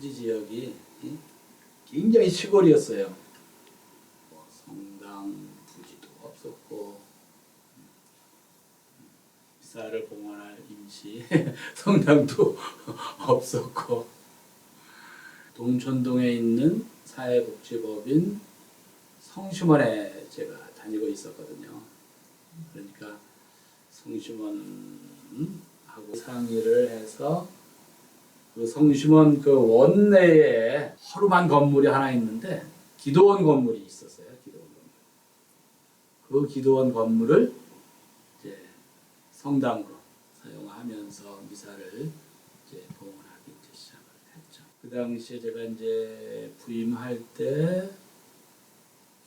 수지 지역이 굉장히 시골이었어요. 뭐 성당 부지도 없었고 미사를 봉헌할 임시 성당도 없었고 동천동에 있는 사회복지법인 성심원에 제가 다니고 있었거든요. 그러니까 성심원하고 상의를 해서 그 성심원 그 원내에 허름한 건물이 하나 있는데 기도원 건물이 있었어요. 기도원 건물. 그 기도원 건물을 이제 성당으로 사용하면서 미사를 이제 봉헌하기 이제 시작을 했죠. 그 당시에 제가 이제 부임할 때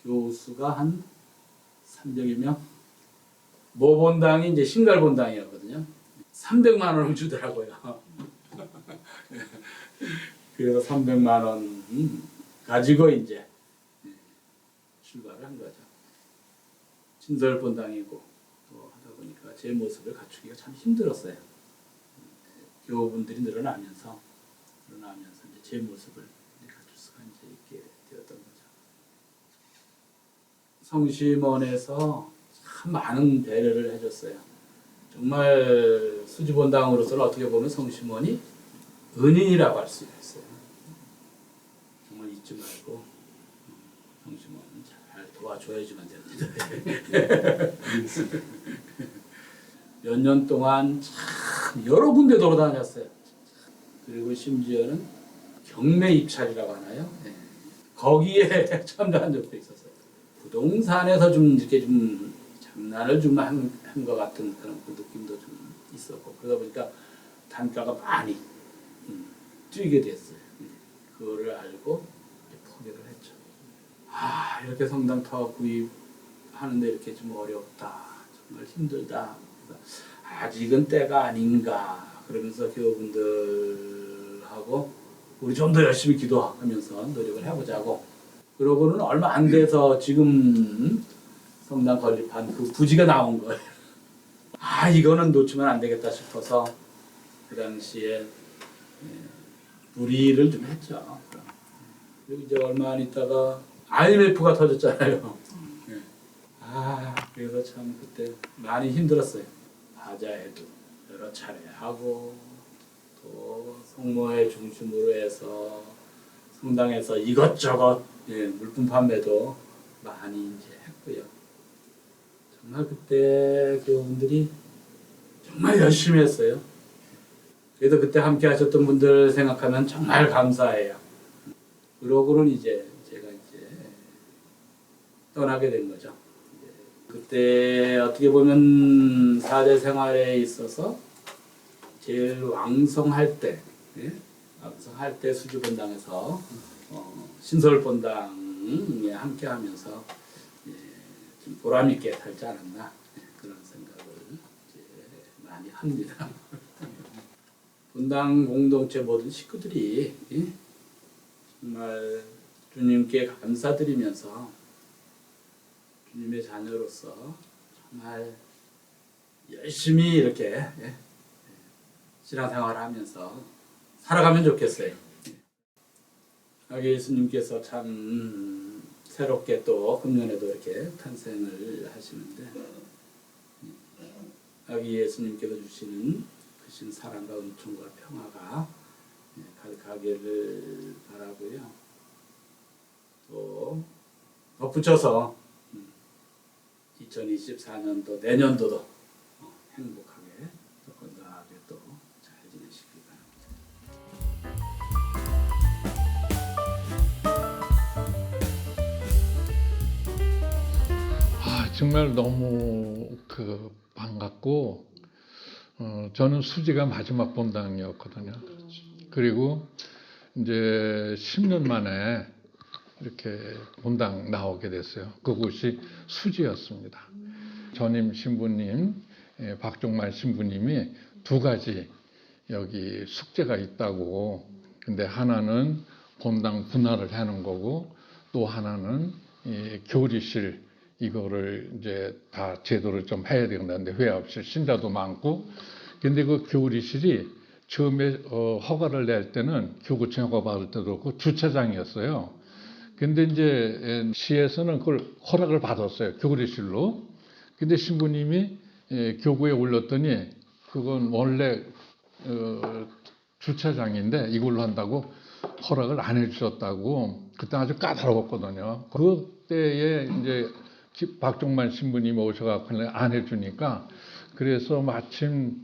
교수가 한 300여 명. 모본당이 이제 신갈본당이었거든요. 300만 원을 주더라고요. 그래서 300만 원 가지고 이제 출발을 한 거죠. 진설본당이고 또 하다 보니까 제 모습을 갖추기가 참 힘들었어요. 교우분들이 늘어나면서 이제 제 모습을 갖출 수가 이제 있게 되었던 거죠. 성심원에서 참 많은 배려를 해줬어요. 정말 수지본당으로서는 어떻게 보면 성심원이 은인이라고 할 수가 있어요. 정말 잊지 말고 성심원은 잘 도와줘야지만 됩니다. 몇 년 동안 참 여러 군데 돌아다녔어요. 그리고 심지어는 경매 입찰이라고 하나요? 네. 거기에 참가한 적도 있었어요. 부동산에서 좀 이렇게 좀 장난을 좀 한 것 같은 그런 그 느낌도 좀 있었고 그러다 보니까 단가가 많이 뛰게 됐어요. 그거를 알고 포기를 했죠. 아, 이렇게 성당터 구입하는데 이렇게 좀 어렵다. 정말 힘들다. 아직은 때가 아닌가. 그러면서 교우분들하고 우리 좀 더 열심히 기도하면서 노력을 해보자고. 그러고는 얼마 안 돼서 지금 성당 건립한 그 부지가 나온 거예요. 아, 이거는 놓치면 안 되겠다 싶어서 그 당시에 무리를 좀 했죠. 그리고 이제 얼마 안 있다가 IMF가 터졌잖아요. 아, 그래서 참 그때 많이 힘들었어요. 바자회도 여러 차례 하고 또 성모회 중심으로 해서 성당에서 이것저것 물품 판매도 많이 이제 했고요. 정말 그때 교우분들이 정말 열심히 했어요. 그래도 그때 함께 하셨던 분들 생각하면 정말 감사해요. 그러고는 이제 제가 이제 떠나게 된 거죠. 그때 어떻게 보면 사제 생활에 있어서 제일 왕성할 때, 왕성할 때 수지본당에서 신설본당에 함께 하면서 좀 보람 있게 살지 않았나 그런 생각을 이제 많이 합니다. 본당 공동체 모든 식구들이 정말 주님께 감사드리면서 주님의 자녀로서 정말 열심히 이렇게 신앙생활을 하면서 살아가면 좋겠어요. 아기 예수님께서 참 새롭게 또 금년에도 이렇게 탄생을 하시는데 아기 예수님께서 주시는 크신 사랑과 은총과 평화가 가득하기를 바라고요. 또 덧붙여서 2024년도 내년도도 행복하게 또 건강하게 또 잘 지내시길 바랍니다. 정말 너무 반갑고 저는 수지가 마지막 본당이었거든요. 그리고 이제 10년 만에 이렇게 본당 나오게 됐어요. 그곳이 수지였습니다. 전임 신부님, 박종만 신부님이 두 가지 여기 숙제가 있다고. 근데 하나는 본당 분할을 하는 거고 또 하나는 이 교리실 이거를 이제 다 제도를 좀 해야 되는데 회합실 신자도 많고 근데 그 교리실이 처음에 허가를 낼 때는 교구청 허가 받을 때도 그렇고 주차장이었어요. 근데 이제 시에서는 그걸 허락을 받았어요. 교구리실로. 근데 신부님이 교구에 올렸더니 그건 원래 주차장인데 이걸로 한다고 허락을 안 해주셨다고 그때 아주 까다로웠거든요. 그때에 이제 박종만 신부님이 오셔갖고 안 해주니까 그래서 마침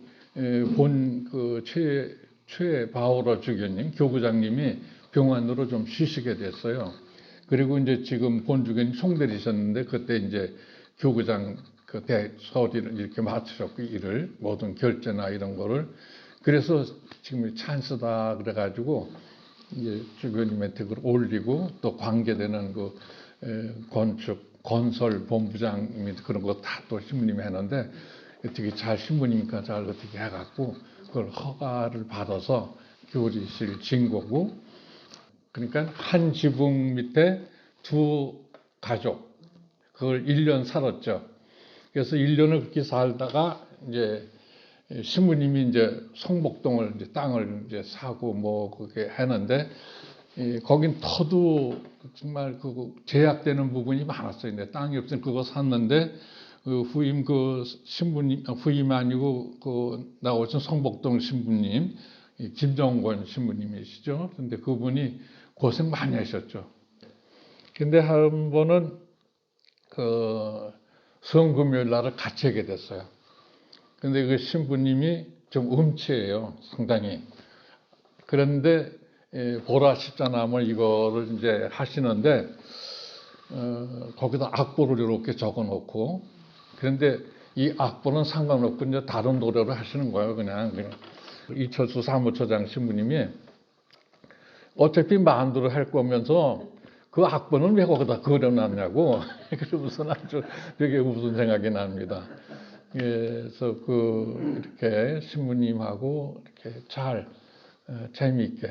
본 그 최 바오러 주교님 교구장님이 병원으로 좀 쉬시게 됐어요. 그리고 이제 지금 본 주교님 송대리셨는데 그때 이제 교구장 그 대서리를 이렇게 맡으셨고 일을 모든 결제나 이런 거를 그래서 지금 찬스다 그래가지고 이제 주교님한테 그걸 올리고 또 관계되는 그 건축 건설 본부장님이 그런 거 다 또 신부님이 했는데 어떻게 잘 신부님이니까 잘 어떻게 해갖고 그걸 허가를 받아서 교리실 진 거고 그러니까 한 지붕 밑에 두 가족 그걸 1년 살았죠. 그래서 1년을 그렇게 살다가 이제 신부님이 이제 성복동을 이제 땅을 이제 사고 뭐 그렇게 했는데 거긴 터도 정말 그 제약되는 부분이 많았어요. 근데 땅이 없으니 그거 샀는데 그 후임 그 신부님 후임 아니고 그 나오신 성복동 신부님 김정권 신부님이시죠. 근데 그분이 고생 많이 하셨죠. 근데 한 번은 그 성금요일 날을 같이 하게 됐어요. 근데 그 신부님이 좀 음치예요, 상당히. 그런데 보라 십자나무 이거를 이제 하시는데 거기다 악보를 이렇게 적어놓고 그런데 이 악보는 상관없고 이제 다른 노래를 하시는 거예요, 그냥. 이철수 사무처장 신부님이 어차피 만두를 할 거면서 그 악보는 왜 거기다 그려놨냐고. 그러면서 아주 되게 무슨 생각이 납니다. 그래서 이렇게 신부님하고 이렇게 잘 재미있게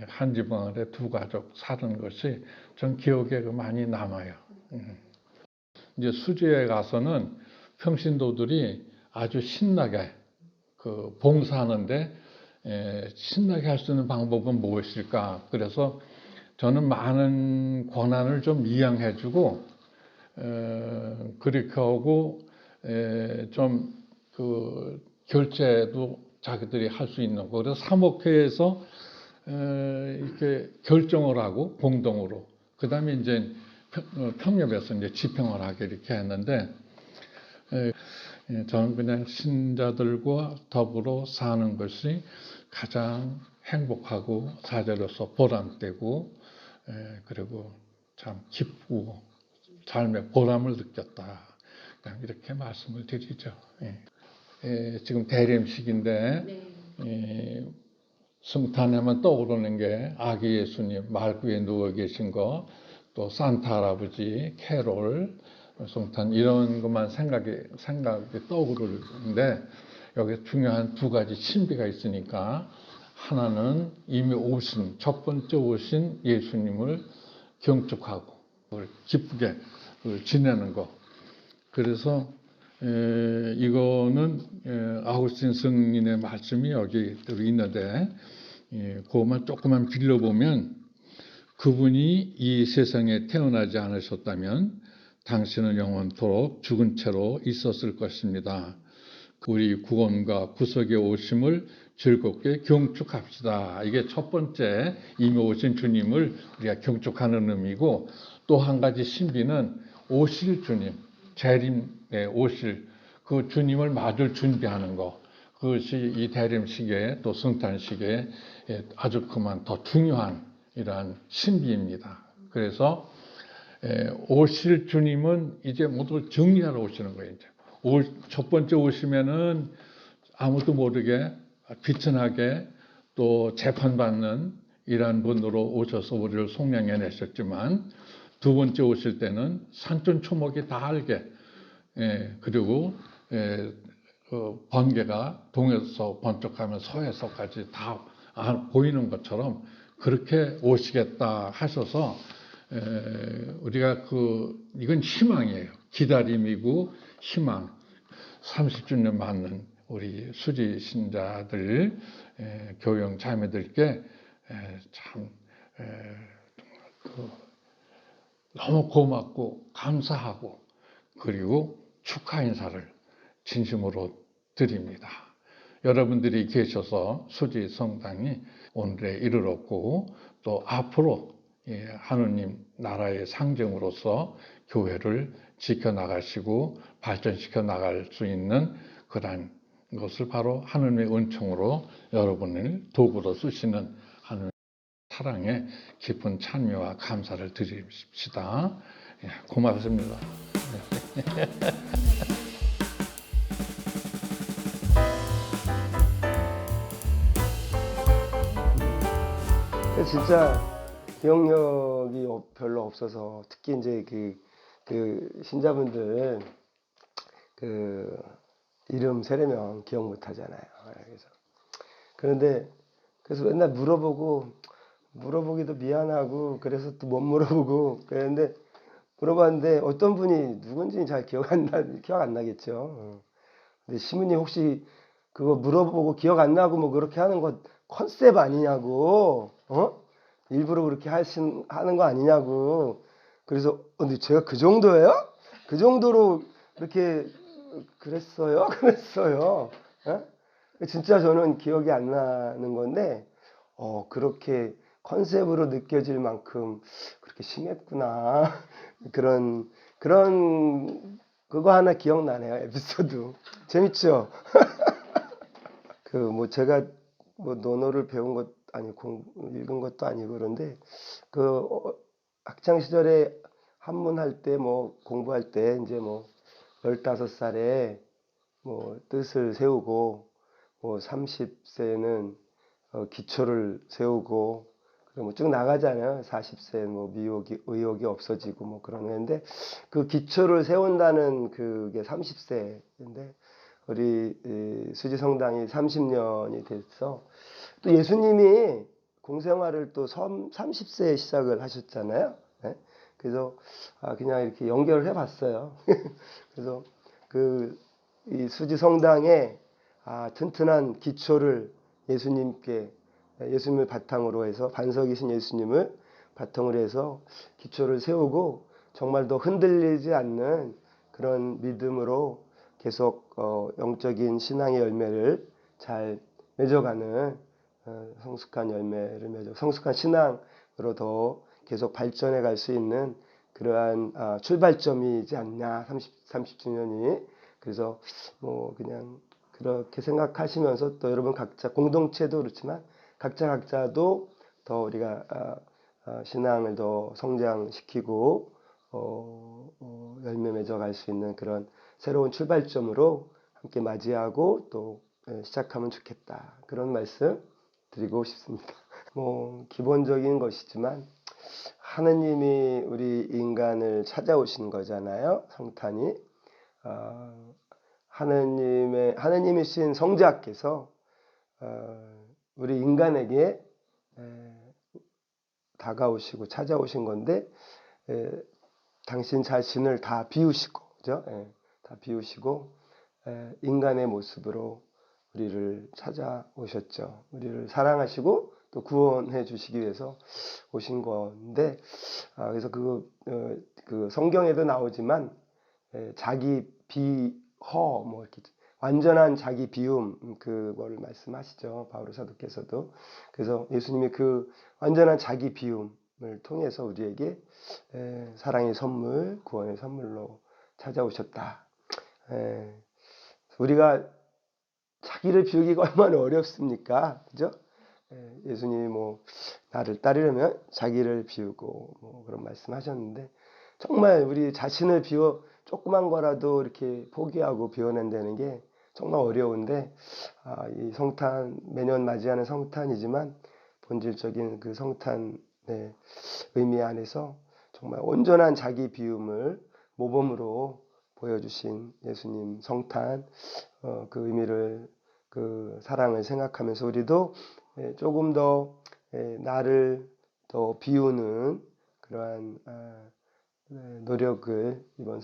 한 지붕 아래 두 가족 사는 것이 전 기억에 많이 남아요. 이제 수지에 가서는 평신도들이 아주 신나게 그 봉사하는데 신나게 할 수 있는 방법은 무엇일까? 그래서 저는 많은 권한을 좀 이양해주고 그렇게 하고 좀 그 결제도 자기들이 할 수 있는 거. 그래서 사목회에서 이렇게 결정을 하고 공동으로 그 다음에 이제 평협에서 이제 집행을 하게 이렇게 했는데 저는 그냥 신자들과 더불어 사는 것이 가장 행복하고 사제로서 보람되고 그리고 참 기쁘고 삶의 보람을 느꼈다. 그냥 이렇게 말씀을 드리죠. 지금 대림식인데 성탄하면 떠오르는 게 아기 예수님 말구에 누워 계신 거, 또 산타 할아버지, 캐롤, 성탄 이런 것만 생각이 떠오르는데 여기 중요한 두 가지 신비가 있으니까 하나는 이미 오신 첫 번째 오신 예수님을 경축하고 기쁘게 지내는 거. 그래서 이거는 아우구스틴 성인의 말씀이 여기 있는데 그것만 조금만 빌려보면 그분이 이 세상에 태어나지 않으셨다면 당신은 영원토록 죽은 채로 있었을 것입니다. 우리 구원과 구속의 오심을 즐겁게 경축합시다. 이게 첫 번째 이미 오신 주님을 우리가 경축하는 의미고 또 한 가지 신비는 오실 주님, 재림에 오실 그 주님을 맞을 준비하는 것. 그것이 이 대림식에 또 성탄식에 아주 그만 더 중요한 이러한 신비입니다. 그래서 오실 주님은 이제 모두 정리하러 오시는 거예요. 이제 첫 번째 오시면은 아무도 모르게 비천하게 또 재판받는 이러한 분으로 오셔서 우리를 속량해내셨지만 두 번째 오실 때는 산천초목이 다 알게 그리고 번개가 동에서 번쩍하면 서에서까지 다 보이는 것처럼 그렇게 오시겠다 하셔서 우리가 이건 희망이에요. 기다림이고 희망. 30주년 맞는 우리 수지 신자들 교영 자매들께 참 너무 고맙고 감사하고 그리고 축하 인사를 진심으로 드립니다. 여러분들이 계셔서 수지 성당이 오늘에 이르렀고 또 앞으로 하느님 나라의 상징으로서 교회를 지켜나가시고 발전시켜 나갈 수 있는 그러한 것을 바로 하느님의 은총으로 여러분을 도구로 쓰시는 하느님의 사랑에 깊은 찬미와 감사를 드립시다. 고맙습니다. 진짜 기억력이 별로 없어서 특히 이제 그 신자분들 그 이름 세례명 기억 못 하잖아요. 그래서 맨날 물어보기도 미안하고 그래서 또 못 물어보고 그랬는데 물어봤는데 어떤 분이 누군지 잘 기억 안 나겠죠. 근데 시무님 혹시 그거 물어보고 기억 안 나고 뭐 그렇게 하는 거 컨셉 아니냐고, 일부러 그렇게 하는 거 아니냐고. 그래서 근데 제가 그 정도예요? 그 정도로 그렇게 그랬어요? 그랬어요. 진짜 저는 기억이 안 나는 건데, 그렇게 컨셉으로 느껴질 만큼 그렇게 심했구나. 그거 하나 기억나네요. 에피소드. 재밌죠? 제가 논어를 배운 것 아니고 읽은 것도 아니고 그런데 학창 시절에 한문할 때 공부할 때 이제 15살에 뜻을 세우고 30세는 기초를 세우고 그리고 쭉 나가잖아요. 40세 의욕이 없어지고 그러는데 그 기초를 세운다는 그게 30세인데 우리 수지 성당이 30년이 됐어. 또 예수님이 공생활을 또 30세에 시작을 하셨잖아요. 네? 그래서 그냥 이렇게 연결을 해봤어요. 그래서 이 수지 성당에 튼튼한 기초를 예수님을 바탕으로 해서 반석이신 예수님을 바탕으로 해서 기초를 세우고 정말 더 흔들리지 않는 그런 믿음으로 계속 영적인 신앙의 열매를 잘 맺어가는 성숙한 열매를 성숙한 신앙으로 더 계속 발전해 갈 수 있는 그러한 출발점이지 않냐 30주년이. 그래서 그냥 그렇게 생각하시면서 또 여러분 각자 공동체도 그렇지만 각자도 더 우리가 신앙을 더 성장시키고 열매 맺어갈 수 있는 그런 새로운 출발점으로 함께 맞이하고 또 시작하면 좋겠다. 그런 말씀 드리고 싶습니다. 기본적인 것이지만 하느님이 우리 인간을 찾아오신 거잖아요. 성탄이. 하느님이신 성자께서 우리 인간에게 다가오시고 찾아오신 건데 당신 자신을 다 비우시고, 그죠? 다 비우시고 인간의 모습으로 우리를 찾아오셨죠. 우리를 사랑하시고 또 구원해 주시기 위해서 오신 건데, 그래서 그 성경에도 나오지만 자기 비허 이렇게 완전한 자기 비움 그거를 말씀하시죠. 바울 사도께서도. 그래서 예수님이 그 완전한 자기 비움을 통해서 우리에게 사랑의 선물, 구원의 선물로 찾아오셨다. 우리가 자기를 비우기가 얼마나 어렵습니까? 그죠? 예수님이 나를 따르려면 자기를 비우고 그런 말씀하셨는데 정말 우리 자신을 조그만 거라도 이렇게 포기하고 비워낸다는 게 정말 어려운데 이 성탄 매년 맞이하는 성탄이지만 본질적인 그 성탄의 의미 안에서 정말 온전한 자기 비움을 모범으로 보여주신 예수님 성탄 그 의미를 그 사랑을 생각하면서 우리도 조금 더 나를 더 비우는 그러한 노력을 이번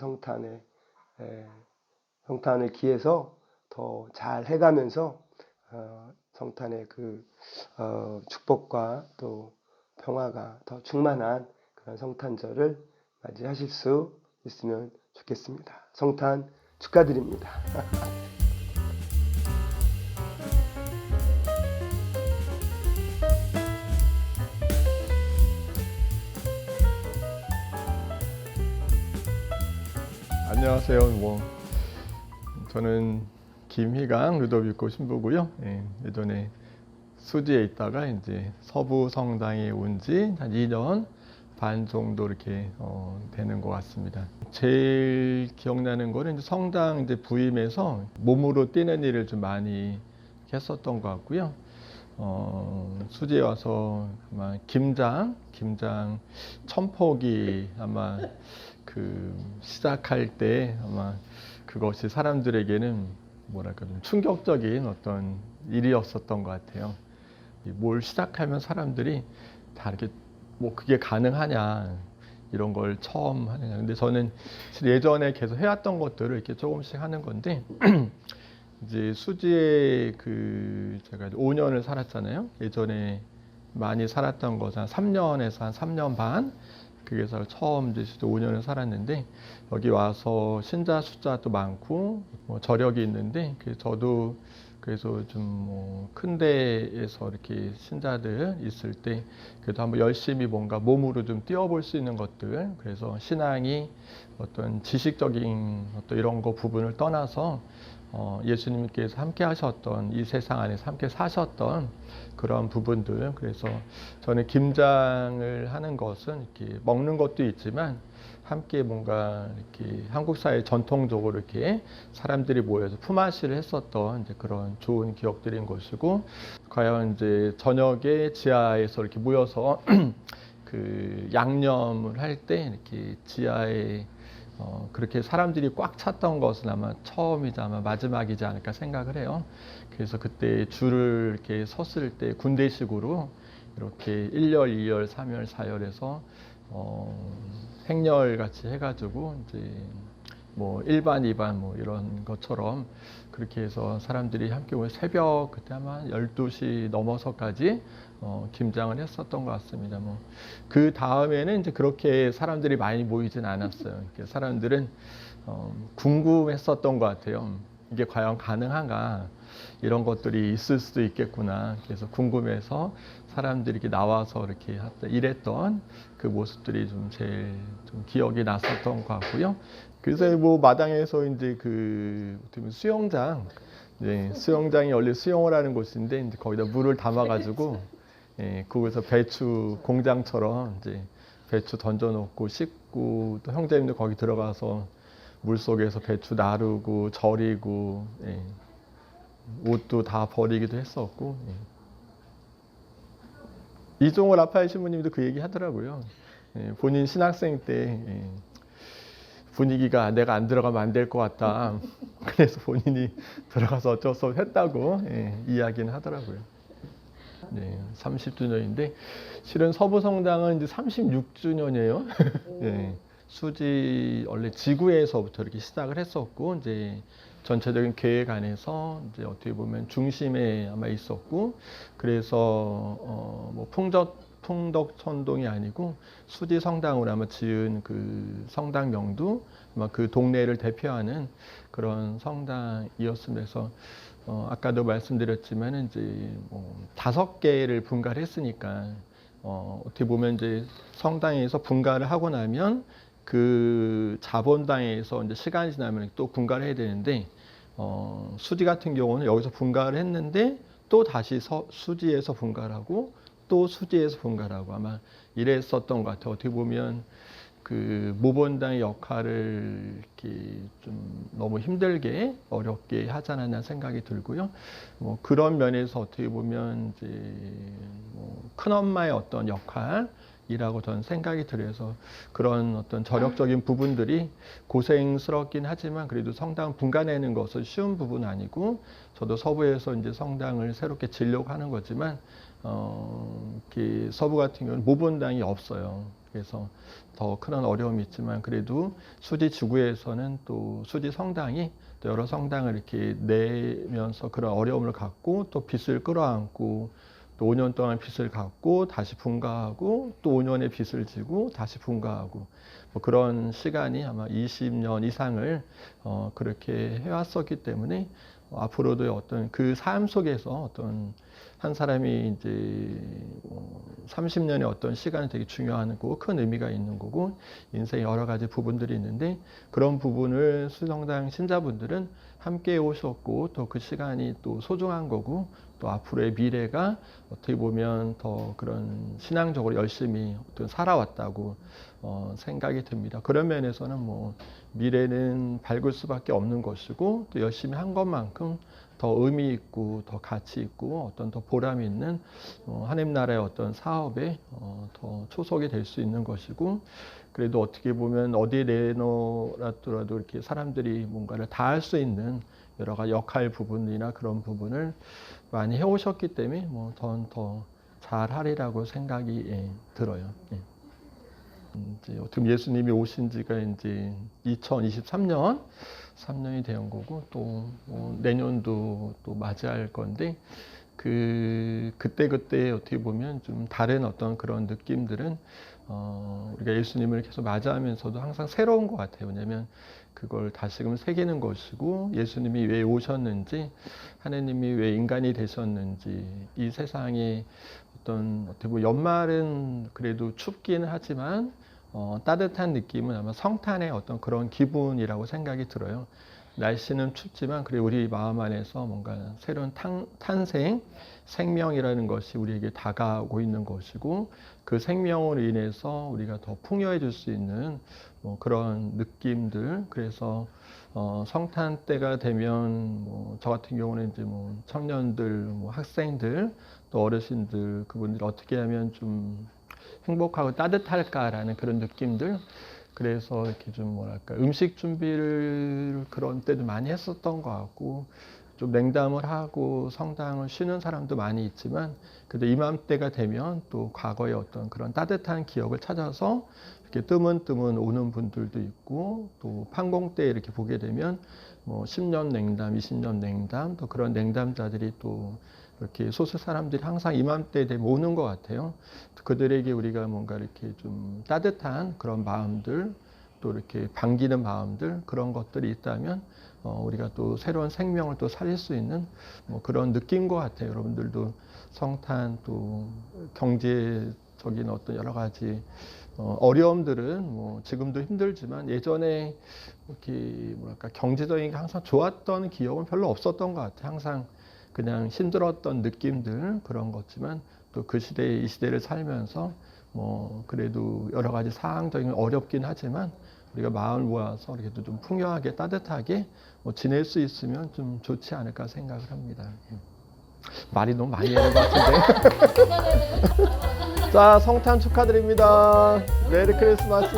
성탄을 기해서 더 잘 해가면서 성탄의 축복과 또 평화가 더 충만한 그런 성탄절을 맞이하실 수 있으면 좋겠습니다. 성탄 축하드립니다. 안녕하세요. 저는 김희강 루도비코 신부고요. 예전에 수지에 있다가 이제 서부 성당에 온 지 한 2년 반 정도 이렇게 되는 것 같습니다. 제일 기억나는 거는 이제 성당 이제 부임해서 몸으로 뛰는 일을 좀 많이 했었던 것 같고요. 수지에 와서 아마 김장 천포기 아마 시작할 때 아마 그것이 사람들에게는 뭐랄까 좀 충격적인 어떤 일이었었던 것 같아요. 뭘 시작하면 사람들이 다 이렇게 그게 가능하냐 이런 걸 처음 하느냐. 근데 저는 예전에 계속 해왔던 것들을 이렇게 조금씩 하는 건데 이제 수지에 제가 5년을 살았잖아요. 예전에 많이 살았던 것은 한 3년에서 한 3년 반. 그래서 처음 이제 5년을 살았는데 여기 와서 신자 숫자도 많고 저력이 있는데 저도 그래서 좀 큰 데에서 이렇게 신자들 있을 때 그래도 한번 열심히 뭔가 몸으로 좀 뛰어볼 수 있는 것들, 그래서 신앙이 어떤 지식적인 어떤 이런 거 부분을 떠나서 예수님께서 함께 하셨던 이 세상 안에서 함께 사셨던 그런 부분들, 그래서 저는 김장을 하는 것은 이렇게 먹는 것도 있지만 함께 뭔가 이렇게 한국 사회 전통적으로 이렇게 사람들이 모여서 품앗이를 했었던 이제 그런 좋은 기억들인 것이고, 과연 이제 저녁에 지하에서 이렇게 모여서 양념을 할 때 이렇게 지하에 그렇게 사람들이 꽉 찼던 것은 아마 처음이자 아마 마지막이지 않을까 생각을 해요. 그래서 그때 줄을 이렇게 섰을 때 군대식으로 이렇게 1열, 2열, 3열, 4열에서 행렬 같이 해가지고 이제 1반, 2반 이런 것처럼 그렇게 해서 사람들이 함께 오면 새벽 그때 아마 12시 넘어서까지 김장을 했었던 것 같습니다. 그 다음에는 이제 그렇게 사람들이 많이 모이진 않았어요. 사람들은 궁금했었던 것 같아요. 이게 과연 가능한가? 이런 것들이 있을 수도 있겠구나. 그래서 궁금해서 사람들이 이렇게 나와서 이렇게 일했던 그 모습들이 좀 제일 좀 기억이 났었던 것 같고요. 그래서 마당에서 이제 수영장, 수영장이 원래 수영을 하는 곳인데 이제 거기다 물을 담아가지고 거기서 배추 공장처럼 이제 배추 던져놓고 씻고, 또 형제님들 거기 들어가서 물 속에서 배추 나르고 절이고 옷도 다 버리기도 했었고. 이종호 라파엘 신부님도 그 얘기 하더라고요. 본인 신학생 때 분위기가 내가 안 들어가면 안 될 것 같다. 그래서 본인이 들어가서 어쩔 수 없이 했다고 이야기는 하더라고요. 30주년인데 실은 서부성당은 이제 36주년이에요. 수지 원래 지구에서부터 이렇게 시작을 했었고, 이제 전체적인 계획 안에서 이제 어떻게 보면 중심에 아마 있었고, 그래서 풍덕천동이 아니고 수지 성당으로 아마 지은 그 성당명도 아마 그 동네를 대표하는 그런 성당이었습니다. 그래서 아까도 말씀드렸지만 이제 5개를 분가를 했으니까 어떻게 보면 이제 성당에서 분가를 하고 나면 그 자본당에서 이제 시간이 지나면 또 분가를 해야 되는데, 수지 같은 경우는 여기서 분가를 했는데 또 다시 수지에서 분가를 하고 또 수지에서 분가를 하고 아마 이랬었던 것 같아요. 어떻게 보면 그 모본당의 역할을 이렇게 좀 너무 힘들게 어렵게 하지 않았나 생각이 들고요. 그런 면에서 어떻게 보면 이제 큰엄마의 어떤 역할이라고 저는 생각이 들어서 그런 어떤 저력적인 부분들이 고생스럽긴 하지만 그래도 성당 분가내는 것은 쉬운 부분 아니고, 저도 서부에서 이제 성당을 새롭게 지려고 하는 거지만 서부 같은 경우는 모본당이 없어요. 그래서 더 큰 어려움이 있지만 그래도 수지 지구에서는 또 수지 성당이 또 여러 성당을 이렇게 내면서 그런 어려움을 갖고 또 빚을 끌어안고 또 5년 동안 빚을 갚고 다시 분가하고 또 5년의 빚을 지고 다시 분가하고 뭐 그런 시간이 아마 20년 이상을 그렇게 해왔었기 때문에 앞으로도 어떤 그 삶 속에서 어떤 한 사람이 이제 30년의 어떤 시간이 되게 중요한 거고 큰 의미가 있는 거고 인생에 여러 가지 부분들이 있는데 그런 부분을 수성당 신자분들은 함께 오셨고 또 그 시간이 또 소중한 거고 또 앞으로의 미래가 어떻게 보면 더 그런 신앙적으로 열심히 어떤 살아왔다고 생각이 듭니다. 그런 면에서는 뭐 미래는 밝을 수밖에 없는 것이고 또 열심히 한 것만큼 더 의미 있고 더 가치 있고 어떤 더 보람 있는 하나님 나라의 어떤 사업에 더 초석이 될 수 있는 것이고 그래도 어떻게 보면 어디에 내놓더라도 이렇게 사람들이 뭔가를 다 할 수 있는 여러 가지 역할 부분이나 그런 부분을 많이 해오셨기 때문에 뭐 더 잘하리라고 생각이 들어요. 예. 이제 어떻게 예수님이 오신 지가 이제 2023년 3년이 된 거고 또 내년도 또 맞이할 건데 그때 어떻게 보면 좀 다른 어떤 그런 느낌들은 우리가 예수님을 계속 맞이하면서도 항상 새로운 것 같아요. 왜냐하면 그걸 다시금 새기는 것이고 예수님이 왜 오셨는지 하나님이 왜 인간이 되셨는지 이 세상에 어떻게 보면 연말은 그래도 춥기는 하지만 따뜻한 느낌은 아마 성탄의 어떤 그런 기분이라고 생각이 들어요. 날씨는 춥지만 그래 우리 마음 안에서 뭔가 새로운 탄생, 생명이라는 것이 우리에게 다가오고 있는 것이고 그 생명으로 인해서 우리가 더 풍요해질 수 있는 뭐 그런 느낌들. 그래서 성탄 때가 되면 저 같은 경우는 이제 청년들, 학생들, 또 어르신들 그분들 어떻게 하면 좀 행복하고 따뜻할까라는 그런 느낌들. 그래서 이렇게 좀 음식 준비를 그런 때도 많이 했었던 것 같고 좀 냉담을 하고 성당을 쉬는 사람도 많이 있지만 그래도 이맘때가 되면 또 과거의 어떤 그런 따뜻한 기억을 찾아서 이렇게 뜨문뜨문 오는 분들도 있고 또 판공 때 이렇게 보게 되면 10년 냉담, 20년 냉담 또 그런 냉담자들이 또 이렇게 소수 사람들이 항상 이맘때 되면 오는 것 같아요. 그들에게 우리가 뭔가 이렇게 좀 따뜻한 그런 마음들 또 이렇게 반기는 마음들 그런 것들이 있다면 우리가 또 새로운 생명을 또 살릴 수 있는 그런 느낌인 것 같아요. 여러분들도 성탄 또 경제적인 어떤 여러 가지 어려움들은 지금도 힘들지만 예전에 이렇게 경제적인 게 항상 좋았던 기억은 별로 없었던 것 같아요. 항상 그냥 힘들었던 느낌들 그런 거지만 또 그 시대에 이 시대를 살면서 그래도 여러 가지 상황적인 어렵긴 하지만 우리가 마음을 모아서 이렇게 좀 풍요하게 따뜻하게 지낼 수 있으면 좀 좋지 않을까 생각을 합니다. 말이 너무 많이 하는 것 같은데. 자, 성탄 축하드립니다. 메리 크리스마스.